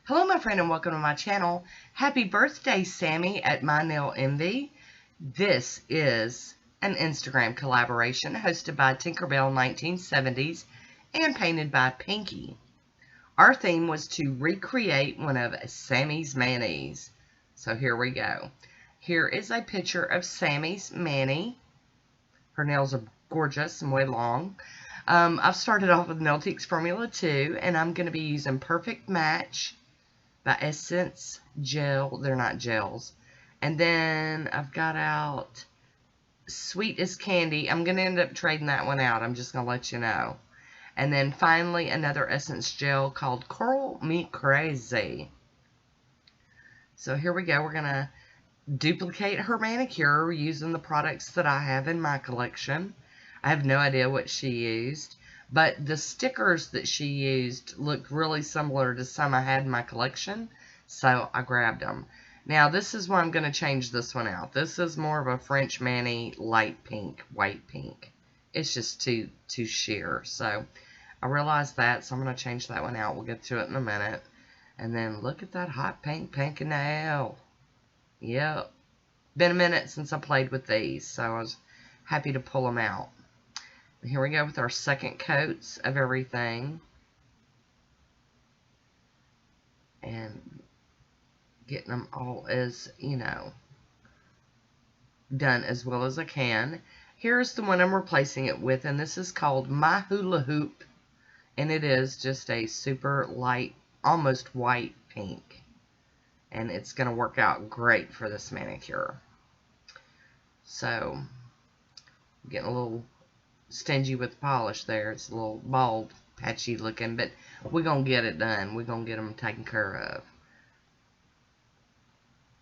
Hello, my friend, and welcome to my channel. Happy birthday, Sammy at My Nail Envy. This is an Instagram collaboration hosted by Tinkerbell 1970s and painted by Pinky. Our theme was to recreate one of Sammy's manis. So here we go. Here is a picture of Sammy's mani. Her nails are gorgeous and way long. I've started off with Nailtique's Formula 2, and I'm going to be using Perfect Match by Essence Gel. They're not gels. And then I've got out Sweet as Candy. I'm going to end up trading that one out. I'm just going to let you know. And then finally another Essence Gel called Coral Me Crazy. So here we go. We're going to duplicate her manicure using the products that I have in my collection. I have no idea what she used. But the stickers that she used looked really similar to some I had in my collection, so I grabbed them. Now, this is where I'm going to change this one out. This is more of a French mani light pink, white pink. It's just too sheer, so I realized that, so I'm going to change that one out. We'll get to it in a minute. And then look at that hot pink nail. Yep. Been a minute since I played with these, so I was happy to pull them out. Here we go with our second coats of everything. And getting them all as, done as well as I can. Here's the one I'm replacing it with, and this is called My Hula Hoop. And it is just a super light, almost white pink. And it's going to work out great for this manicure. So, getting a little stingy with polish there. It's a little bald, patchy looking, but we're going to get it done. We're going to get them taken care of.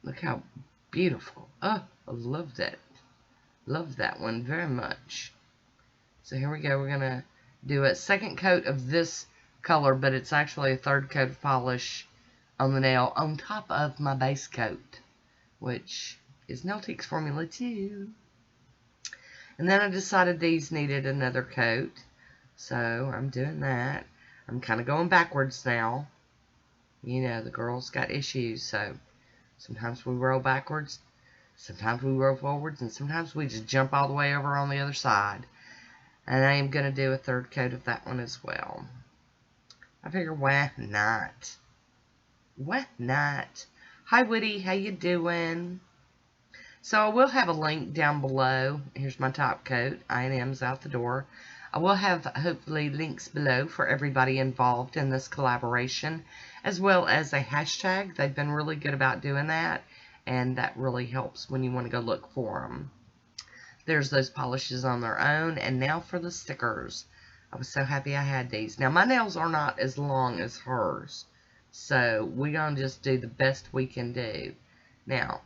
Look how beautiful. Oh, I love that. Love that one very much. So here we go. We're going to do a second coat of this color, but it's actually a third coat of polish on the nail on top of my base coat, which is Nailtique's Formula 2. And then I decided these needed another coat, so I'm doing that. I'm kind of going backwards now. You know, the girl's got issues, so sometimes we roll backwards, sometimes we roll forwards, and sometimes we just jump all the way over on the other side. And I am going to do a third coat of that one as well. I figure, why not? Why not? Hi, Woody. How you doing? So I will have a link down below. Here's my top coat. I&M's out the door. I will have, hopefully, links below for everybody involved in this collaboration, as well as a hashtag. They've been really good about doing that, and that really helps when you want to go look for them. There's those polishes on their own, and now for the stickers. I was so happy I had these. Now, my nails are not as long as hers, so we're going to just do the best we can do. Now,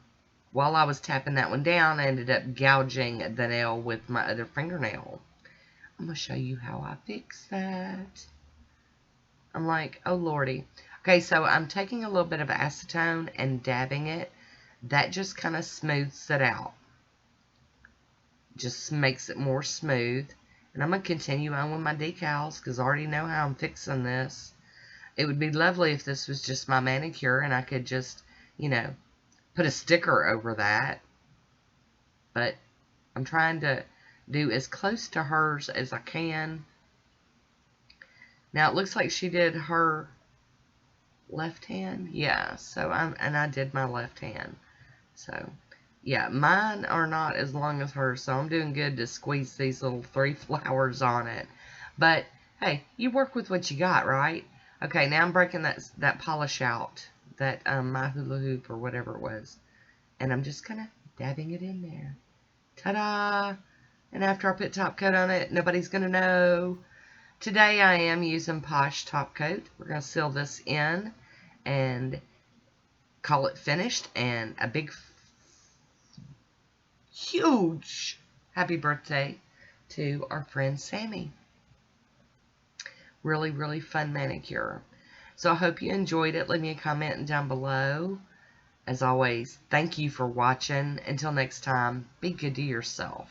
while I was tapping that one down, I ended up gouging the nail with my other fingernail. I'm going to show you how I fix that. I'm like, oh lordy. Okay, so I'm taking a little bit of acetone and dabbing it. That just kind of smooths it out. Just makes it more smooth. And I'm going to continue on with my decals because I already know how I'm fixing this. It would be lovely if this was just my manicure and I could just, put a sticker over that, but I'm trying to do as close to hers as I can. Now it looks like she did her left hand, yeah, so I did my left hand, so yeah, mine are not as long as hers, so I'm doing good to squeeze these little 3 flowers on it, but hey, you work with what you got, right? Okay, now I'm breaking that polish out. That My Hula Hoop or whatever it was. And I'm just kind of dabbing it in there. Ta-da! And after I put top coat on it, nobody's going to know. Today I am using Posh top coat. We're going to seal this in and call it finished. And a big, huge happy birthday to our friend Sammy. Really, really fun manicure. So I hope you enjoyed it. Leave me a comment down below. As always, thank you for watching. Until next time, be good to yourself.